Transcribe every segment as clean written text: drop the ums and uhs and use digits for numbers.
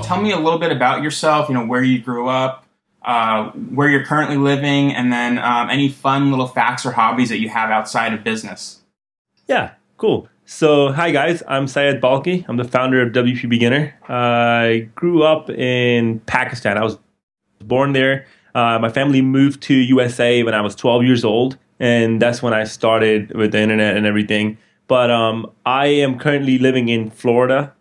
tell me a little bit about yourself, where you grew up, where you're currently living, and then any fun little facts or hobbies that you have outside of business. Yeah, cool. So, hi guys, I'm Syed Balkhi. I'm the founder of WPbeginner. I grew up in Pakistan. I was born there. My family moved to USA when I was 12 years old, and that's when I started with the internet and everything. But I am currently living in Florida,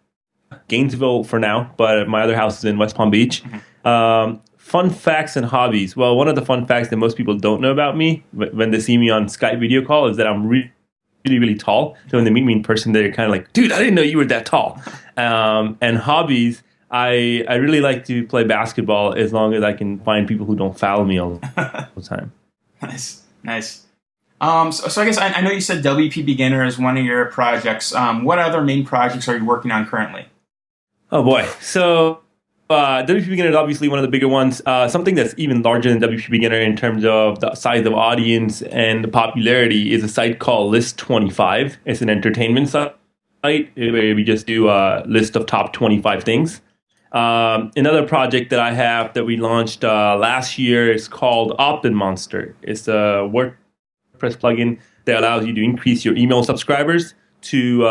Gainesville for now, but my other house is in West Palm Beach. Fun facts and hobbies. Well, one of the fun facts that most people don't know about me when they see me on Skype video call is that I'm really tall. So when they meet me in person, they're kind of like, dude, I didn't know you were that tall. And hobbies, I really like to play basketball as long as I can find people who don't foul me all the time. Nice. So I guess I know you said WP Beginner is one of your projects. What other main projects are you working on currently? Oh boy. So WP Beginner is obviously one of the bigger ones. Something that's even larger than WP Beginner in terms of the size of audience and the popularity is a site called List25. It's an entertainment site where we just do a list of top 25 things. Another project that I have that we launched last year is called OptinMonster. It's a WordPress plugin that allows you to increase your email subscribers to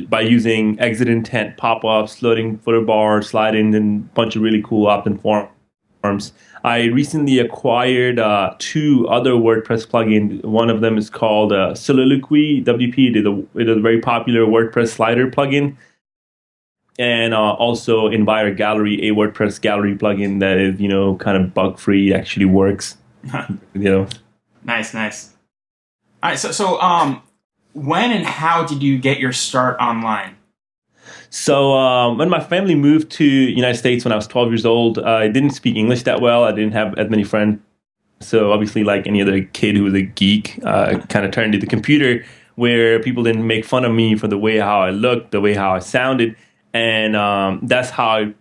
by using exit intent pop-ups, loading footer bars, slide-ins, and a bunch of really cool opt-in forms. I recently acquired two other WordPress plugins. One of them is called Soliloquy WP. It is a very popular WordPress slider plugin. And also Enviro Gallery, a WordPress gallery plugin that is, kind of bug-free, actually works. Nice. All right, so when and how did you get your start online? So when my family moved to the United States when I was 12 years old, I didn't speak English that well. I didn't have as many friends. So obviously, like any other kid who was a geek, kind of turned to the computer where people didn't make fun of me for the way how I looked, the way how I sounded. And that's how I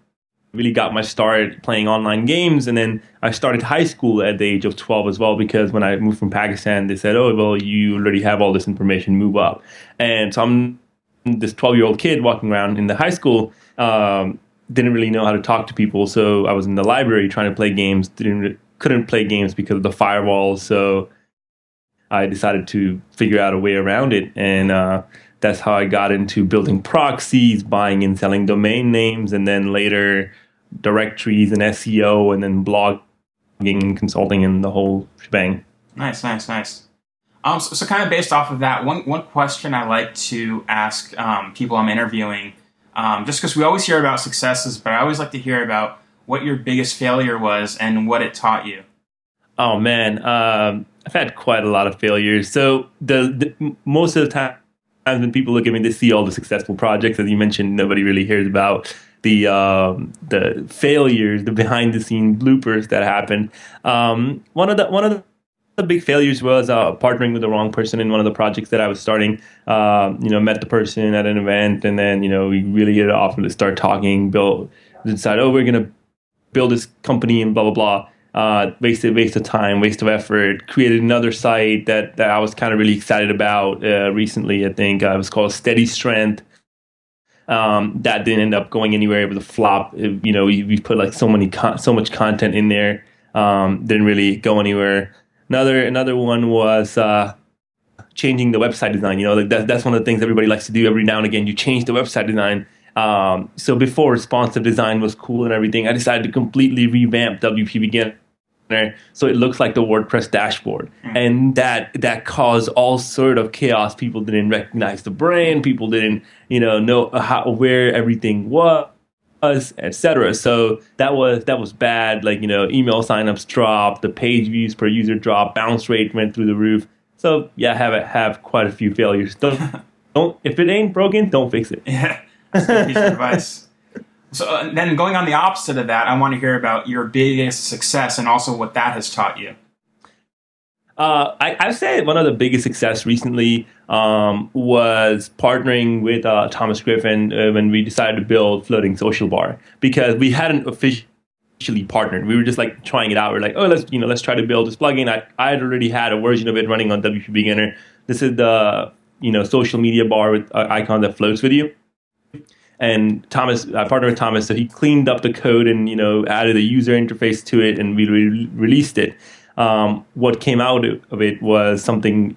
really got my start playing online games. And then I started high school at the age of 12 as well, because when I moved from Pakistan, they said, oh, well, you already have all this information, move up. And so I'm this 12-year-old kid walking around in the high school, didn't really know how to talk to people. So I was in the library trying to play games, couldn't play games because of the firewall. So I decided to figure out a way around it. And that's how I got into building proxies, buying and selling domain names, and then later directories and SEO, and then blogging and consulting and the whole shebang. Nice. So kind of based off of that, one question I like to ask people I'm interviewing, just because we always hear about successes, but I always like to hear about what your biggest failure was and what it taught you. Oh, man. I've had quite a lot of failures. So the most of the time, when people look at me, they see all the successful projects. As you mentioned, nobody really hears about the failures, the behind-the-scenes bloopers that happened. One of the big failures was partnering with the wrong person in one of the projects that I was starting. Met the person at an event, and then we really hit it off and start talking. Decide, we're gonna build this company and blah blah blah. Waste of time, waste of effort. Created another site that I was kind of really excited about recently. I think it was called Steady Strength. That didn't end up going anywhere. It was a flop. We put like so much content in there. Didn't really go anywhere. Another one was changing the website design. That's one of the things everybody likes to do every now and again. You change the website design. So before responsive design was cool and everything, I decided to completely revamp WP Beginner so it looks like the WordPress dashboard. And that caused all sort of chaos. People didn't recognize the brand. People didn't know where everything was, etc. So that was bad. Like email signups dropped, the page views per user dropped, bounce rate went through the roof. So yeah, have quite a few failures. Don't if it ain't broken, don't fix it. Yeah. That's a good piece of advice. So then going on the opposite of that, I want to hear about your biggest success and also what that has taught you. I'd say one of the biggest success recently was partnering with Thomas Griffin when we decided to build Floating Social Bar, because we hadn't officially partnered. We were just like trying it out. We're like, let's try to build this plugin. I had already had a version of it running on WP Beginner. This is the social media bar with icon that floats with you. And Thomas, I partnered with Thomas, so he cleaned up the code and added a user interface to it, and we released it. What came out of it was something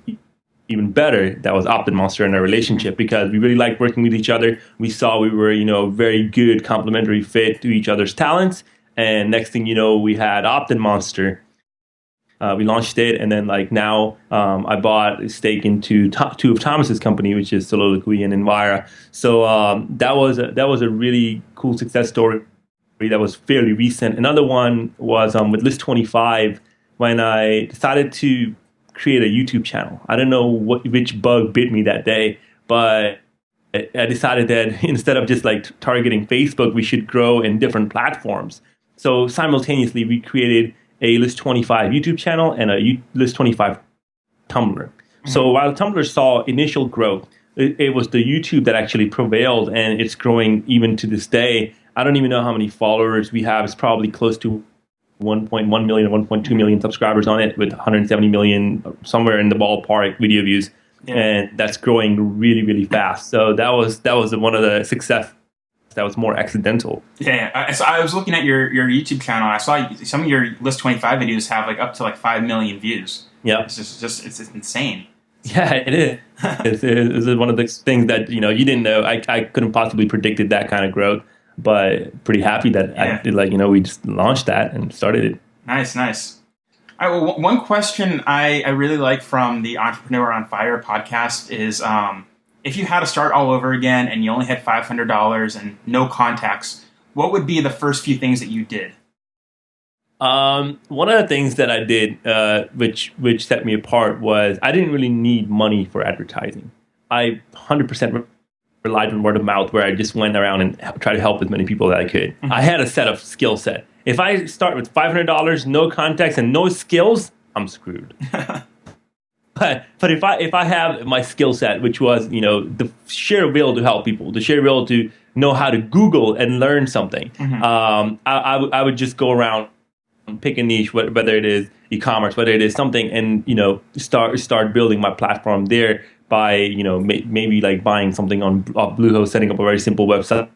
even better. That was OptinMonster in our relationship, because we really liked working with each other. We saw we were a very good complementary fit to each other's talents. And next thing you know, we had OptinMonster. We launched it, and then now I bought a stake into two of Thomas's company, which is Soliloquy and Envira. So that was a really cool success story that was fairly recent. Another one was with List25, when I decided to create a YouTube channel. I don't know which bug bit me that day, but I decided that instead of just targeting Facebook, we should grow in different platforms. So simultaneously, we created a List25 YouTube channel and a List25 Tumblr. Mm-hmm. So while Tumblr saw initial growth, it was the YouTube that actually prevailed, and it's growing even to this day. I don't even know how many followers we have. It's probably close to 1.1 million, 1.2 million subscribers on it, with 170 million, somewhere in the ballpark, video views. Yeah. And that's growing really, really fast. So that was one of the success that was more accidental. Yeah. So I was looking at your YouTube channel. I saw some of your List25 videos have up to 5 million views. Yeah. It's just it's insane. Yeah, it is. It's one of the things that you didn't know. I couldn't possibly predicted that kind of growth, but pretty happy that I did. We just launched that and started it. Nice. All right, well, one question I really like from the Entrepreneur on Fire podcast is, if you had to start all over again and you only had $500 and no contacts, what would be the first few things that you did? One of the things that I did, which set me apart, was I didn't really need money for advertising. I 100% relied on word of mouth, where I just went around and tried to help as many people that I could. Mm-hmm. I had a set of skill set. If I start with $500, no contacts, and no skills, I'm screwed. But if I have my skill set, which was the sheer will to help people, the sheer will to know how to Google and learn something, mm-hmm. I would just go around, pick a niche, whether it is e-commerce, whether it is something, and start building my platform there by maybe buying something on Bluehost, setting up a very simple website,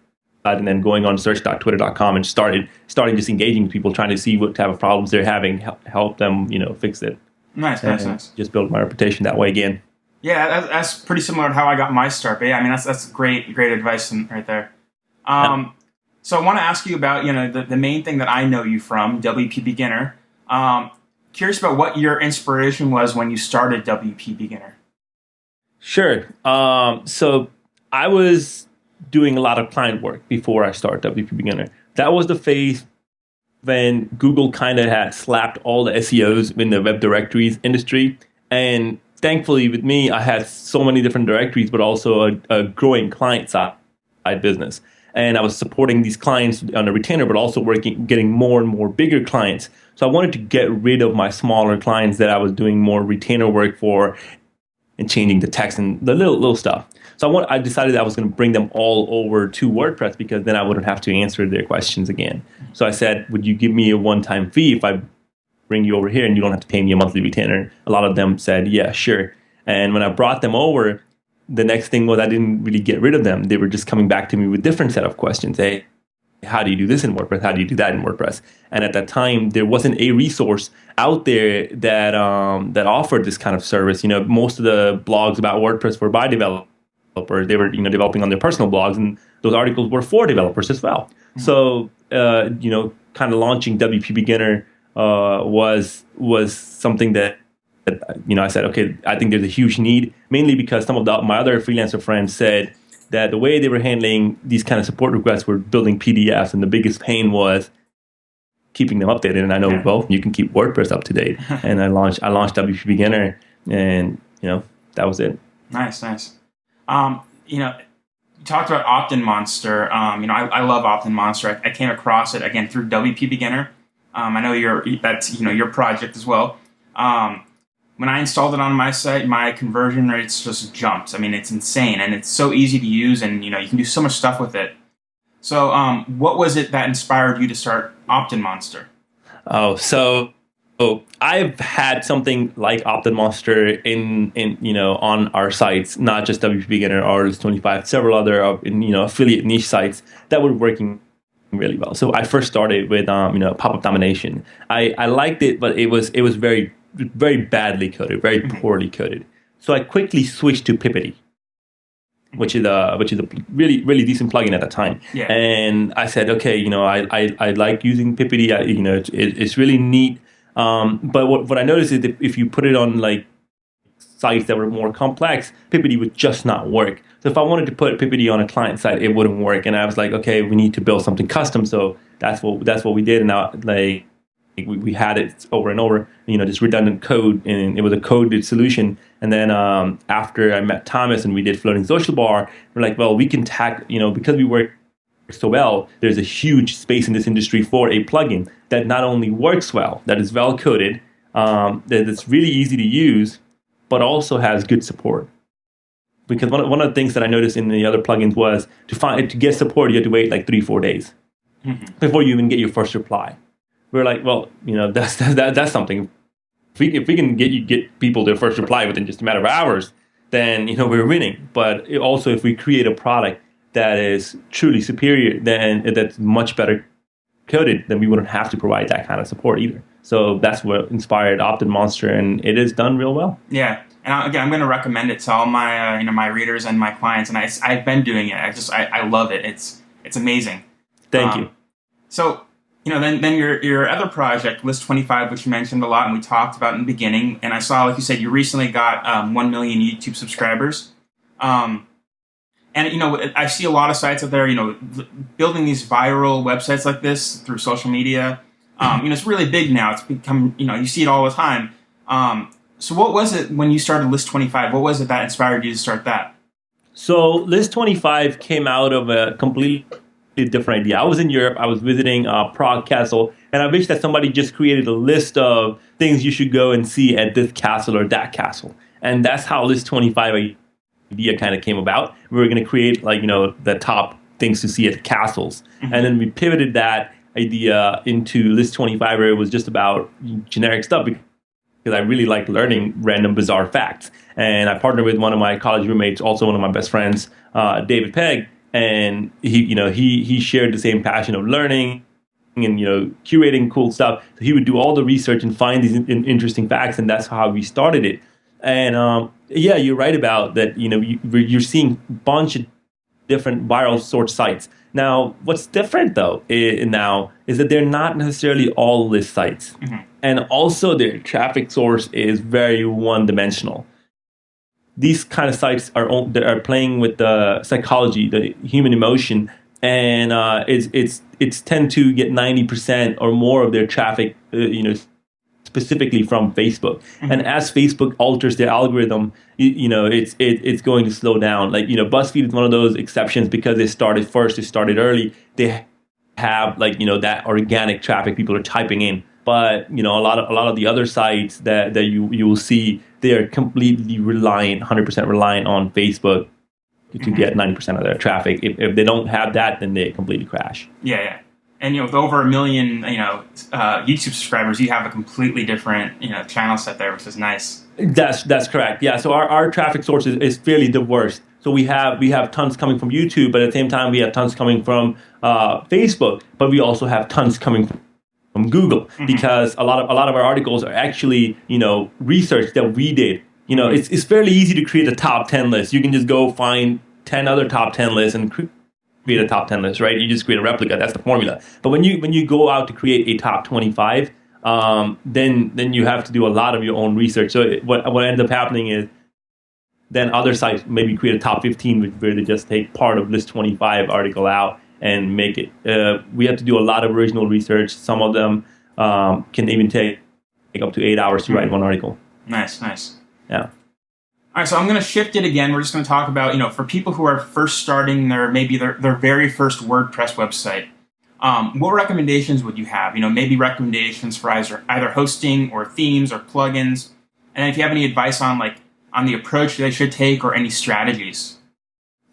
and then going on search.twitter.com and starting just engaging with people, trying to see what type of problems they're having, help them fix it. Nice. Just build my reputation that way again. Yeah, that's pretty similar to how I got my start. But yeah, I mean that's great advice right there. So I want to ask you about the main thing that I know you from, WPbeginner. Curious about what your inspiration was when you started WPbeginner. Sure. So I was doing a lot of client work before I started WPbeginner. That was the phase when Google kind of had slapped all the SEOs in the web directories industry. And thankfully with me, I had so many different directories, but also a growing client side business. And I was supporting these clients on a retainer, but also getting more and more bigger clients. So I wanted to get rid of my smaller clients that I was doing more retainer work for, and changing the text and the little stuff. So I decided I was going to bring them all over to WordPress, because then I wouldn't have to answer their questions again. So I said, would you give me a one-time fee if I bring you over here and you don't have to pay me a monthly retainer? A lot of them said, yeah, sure. And when I brought them over, the next thing was I didn't really get rid of them. They were just coming back to me with different set of questions. Hey, how do you do this in WordPress? How do you do that in WordPress? And at that time, there wasn't a resource out there that offered this kind of service. Most of the blogs about WordPress were by developers. They were developing on their personal blogs, and those articles were for developers as well. Mm-hmm. So kind of launching WPbeginner was something that I said, okay, I think there's a huge need, mainly because some of my other freelancer friends said that the way they were handling these kind of support requests were building PDFs, and the biggest pain was keeping them updated. And I know, well, you can keep WordPress up to date. And I launched WPbeginner, and that was it. Nice. You talked about OptinMonster. I love OptinMonster. I came across it again through WPbeginner. I know that's your project as well. When I installed it on my site, my conversion rates just jumped. I mean, it's insane, and it's so easy to use, and you can do so much stuff with it. So, what was it that inspired you to start OptinMonster? Oh, so So I've had something like OptinMonster in on our sites, not just WPbeginner or List25, several other affiliate niche sites that were working really well. So I first started with pop-up domination. I liked it, but it was very very badly coded, very poorly coded. So I quickly switched to Pippity, which is a really really decent plugin at the time. Yeah. And I said, okay, I like using Pippity. It's really neat. But what I noticed is that if you put it on like sites that were more complex, Pippity would just not work. So if I wanted to put Pippity on a client site, it wouldn't work. And I was like, okay, we need to build something custom. So that's what we did. And now we had it over and over, this redundant code, and it was a coded solution. And then after I met Thomas and we did floating social bar, we're like, well, we can because we work so well, there's a huge space in this industry for a plugin that not only works well, that is well coded, that it's really easy to use, but also has good support. Because one of the things that I noticed in the other plugins was to get support, you had to wait like 3-4 days before you even get your first reply. We're like, well, that's something. If we can get people their first reply within just a matter of hours, then we're winning. But also, if we create a product that is truly superior, then that's much better coded, then we wouldn't have to provide that kind of support either. So that's what inspired OptinMonster, and it is done real well. Yeah, and again, I'm going to recommend it to all my my readers and my clients, and I've been doing it. I love it. It's amazing. Thank you. So then your other project, List25, which you mentioned a lot and we talked about in the beginning, and I saw, like you said, you recently got 1 million YouTube subscribers. And I see a lot of sites out there, building these viral websites like this through social media. It's really big now. It's become, you see it all the time. So what was it when you started List25? What was it that inspired you to start that? So List25 came out of a completely different idea. I was in Europe. I was visiting Prague Castle, and I wish that somebody just created a list of things you should go and see at this castle or that castle. And that's how List25 idea kind of came about. We were going to create the top things to see at castles. And then we pivoted that idea into List25, where it was just about generic stuff, because I really like learning random bizarre facts. And I partnered with one of my college roommates, also one of my best friends, David Pegg, and he shared the same passion of learning and curating cool stuff. So he would do all the research and find these interesting facts, and that's how we started it. And yeah, you're right about that. You're seeing a bunch of different viral sort sites. Now, what's different though now is that they're not necessarily all list sites, and also their traffic source is very one-dimensional. These kind of sites are playing with the psychology, the human emotion, and it's tend to get 90% or more of their traffic, specifically from Facebook. And as Facebook alters their algorithm, it's going to slow down. Like, BuzzFeed is one of those exceptions because they started first, they started early. They have that organic traffic people are typing in. But a lot of the other sites that you will see, they are completely reliant, 100% reliant on Facebook to get 90% of their traffic. If they don't have that, then they completely crash. Yeah. And with over 1 million, YouTube subscribers, you have a completely different, channel set there, which is nice. That's correct. Yeah. So our traffic source is fairly diverse. So we have tons coming from YouTube, but at the same time we have tons coming from Facebook, but we also have tons coming from Google, because a lot of our articles are actually research that we did. It's fairly easy to create a top 10 list. You can just go find 10 other top 10 lists and create a top 10 list, right? You just create a replica. That's the formula. But when you go out to create a top 25, then you have to do a lot of your own research. So what ends up happening is then other sites maybe create a top 15, where they just take part of List25 article out and make it. We have to do a lot of original research. Some of them can even take up to 8 hours to write one article. Nice. Yeah. All right, so I'm going to shift it again. We're just going to talk about, for people who are first starting their very first WordPress website, what recommendations would you have? Maybe recommendations for either hosting or themes or plugins. And if you have any advice on the approach they should take or any strategies.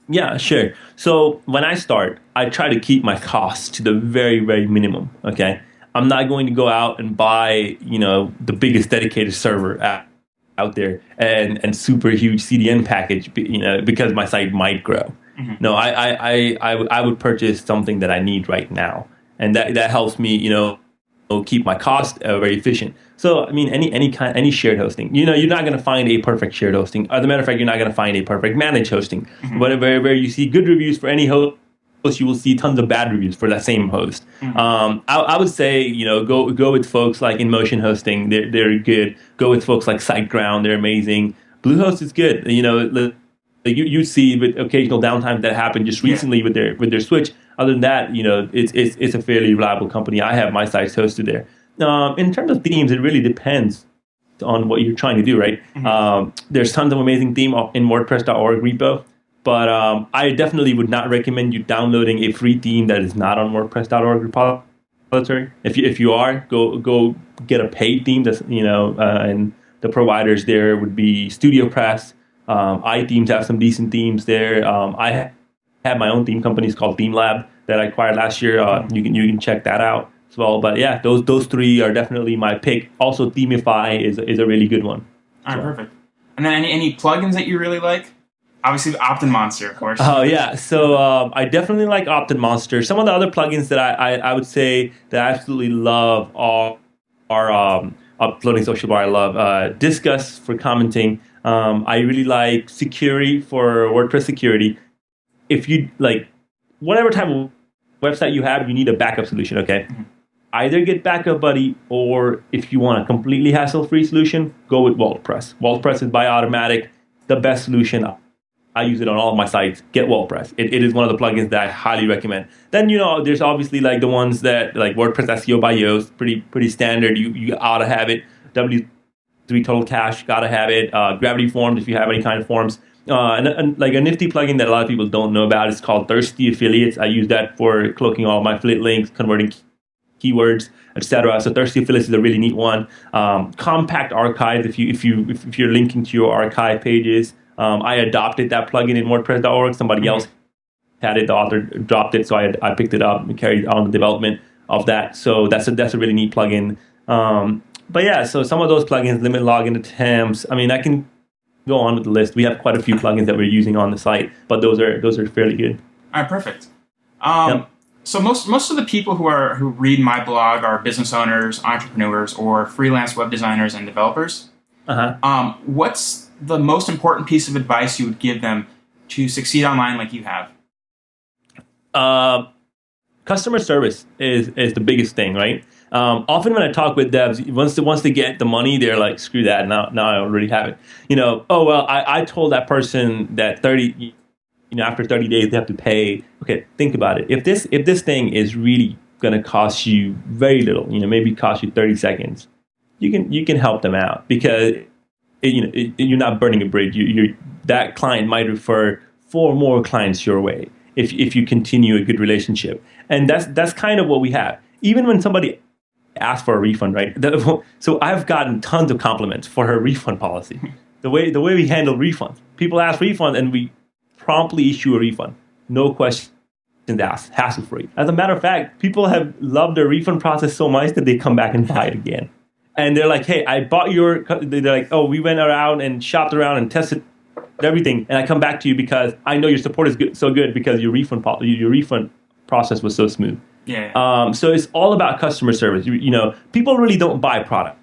Yeah, sure. So when I start, I try to keep my costs to the very, very minimum. Okay. I'm not going to go out and buy, the biggest dedicated server out there and super huge CDN package, because my site might grow. Mm-hmm. No, I would purchase something that I need right now, and that helps me, keep my cost very efficient. So, I mean, any shared hosting, you're not going to find a perfect shared hosting. As a matter of fact, you're not going to find a perfect managed hosting. Mm-hmm. Where you see good reviews for any host, you will see tons of bad reviews for that same host. Mm-hmm. I would say, go with folks like InMotion Hosting. They're good. Go with folks like SiteGround. They're amazing. Bluehost is good. You see with occasional downtime that happened just recently with their switch. Other than that, it's a fairly reliable company. I have my sites hosted there. In terms of themes, it really depends on what you're trying to do, right? Mm-hmm. There's tons of amazing theme in WordPress.org repo. But I definitely would not recommend you downloading a free theme that is not on WordPress.org repository. If you are, go get a paid theme. That's and the providers there would be StudioPress. iThemes have some decent themes there. I have my own theme company. It's called ThemeLab that I acquired last year. You can check that out as well. But yeah, those three are definitely my pick. Also, Themify is a really good one. All right, perfect. And then any plugins that you really like? Obviously, OptinMonster, of course. Oh, yeah. So I definitely like OptinMonster. Some of the other plugins that I would say that I absolutely love are Uploading Social Bar. I love Discuss for commenting. I really like Security for WordPress security. If you like, whatever type of website you have, you need a backup solution, okay? Mm-hmm. Either get Backup Buddy, or if you want a completely hassle-free solution, go with WordPress. WordPress is by Automatic, the best solution. I use it on all of my sites. Get WordPress. It is one of the plugins that I highly recommend. Then, there's obviously like the ones that like WordPress SEO by Yoast, pretty standard. You ought to have it. W3 Total Cache, gotta have it. Gravity Forms, if you have any kind of forms. And like a nifty plugin that a lot of people don't know about is called Thirsty Affiliates. I use that for cloaking all my affiliate links, converting keywords, etc. So Thirsty Affiliates is a really neat one. Compact Archive, if you're linking to your archive pages. I adopted that plugin in WordPress.org. Somebody else had it. The author dropped it, so I picked it up and carried on the development of that. So that's a really neat plugin. But yeah, so some of those plugins, limit login attempts. I mean, I can go on with the list. We have quite a few plugins that we're using on the site, but those are fairly good. All right, perfect. Yep. So most of the people who read my blog are business owners, entrepreneurs, or freelance web designers and developers. What's the most important piece of advice you would give them to succeed online like you have? Customer service is the biggest thing, right? Often when I talk with devs, once they get the money, they're like, screw that, now I already have it. Oh, well, I told that person that after 30 days they have to pay. Okay, think about it. If this thing is really going to cost you very little, maybe cost you 30 seconds, you can help them out, because you're not burning a bridge. That client might refer 4 more clients your way if you continue a good relationship, and that's kind of what we have. Even when somebody asks for a refund, right? So I've gotten tons of compliments for her refund policy. The way we handle refunds. People ask refunds, and we promptly issue a refund. No questions asked, hassle-free. As a matter of fact, people have loved their refund process so much that they come back and buy it again. And they're like, hey, I bought they're like, oh, we went around and shopped around and tested everything, and I come back to you because I know your support is so good because your refund process was so smooth. Yeah. So it's all about customer service. People really don't buy products.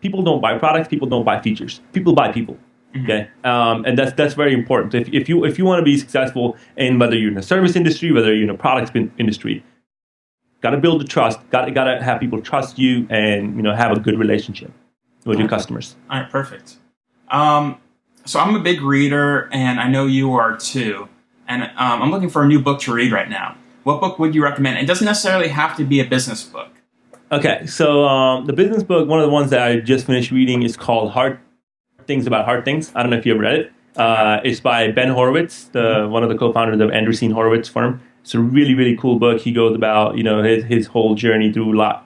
People don't buy products. People don't buy features. People buy people. Okay, and that's very important. If you want to be successful in whether you're in the service industry, whether you're in a products industry, got to build the trust. Got to have people trust you, and have a good relationship with your customers. All right, perfect. So I'm a big reader, and I know you are too. And I'm looking for a new book to read right now. What book would you recommend? It doesn't necessarily have to be a business book. Okay, so the business book, one of the ones that I just finished reading, is called Hard Things About Hard Things. I don't know if you ever read it. It's by Ben Horowitz, one of the co-founders of Andreessen Horowitz firm. It's a really, really cool book. He goes about his whole journey through Loud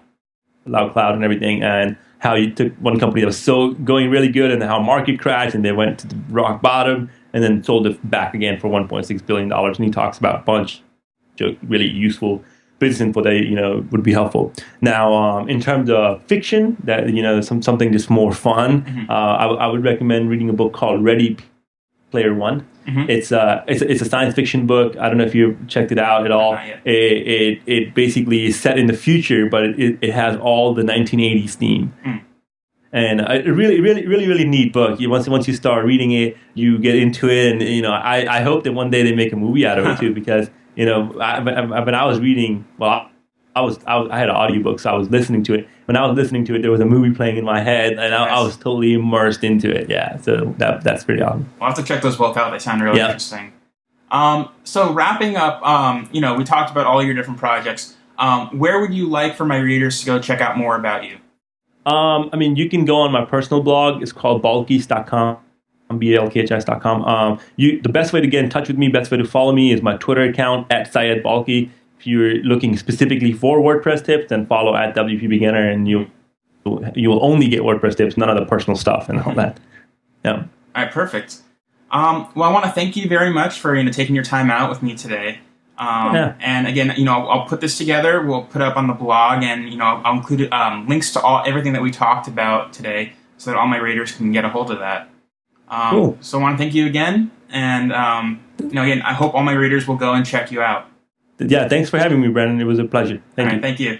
Cloud and everything, and how he took one company that was going really good, and how market crashed, and they went to the rock bottom, and then sold it back again for $1.6 billion. And he talks about a bunch of really useful business info that would be helpful. Now, in terms of fiction, that something just more fun, I would recommend reading a book called Ready Player One. It's a science fiction book. I don't know if you checked it out at all. It basically is set in the future, but it has all the 1980s theme. And a really neat book. Once you start reading it, you get into it, and I hope that one day they make a movie out of it too. Because when I was reading, I had an audiobook, so I was listening to it. When I was listening to it, there was a movie playing in my head, and I was totally immersed into it. Yeah, so that's pretty awesome. I'll have to check those both out. They sound really interesting. So wrapping up, we talked about all your different projects. Where would you like for my readers to go check out more about you? You can go on my personal blog. It's called balkhis.com, balkhis.com. The best way to get in touch with me, best way to follow me is my Twitter account @Syed Balkhi. If you're looking specifically for WordPress tips, then follow @WPbeginner, and you'll only get WordPress tips, none of the personal stuff and all that. Yeah. All right, perfect. Well, I want to thank you very much for taking your time out with me today. And again, I'll put this together. We'll put it up on the blog, and I'll include links to everything that we talked about today, so that all my readers can get a hold of that. Cool. So I want to thank you again, and again, I hope all my readers will go and check you out. Yeah, thanks for having me, Brandon. It was a pleasure. Thank you. Thank you.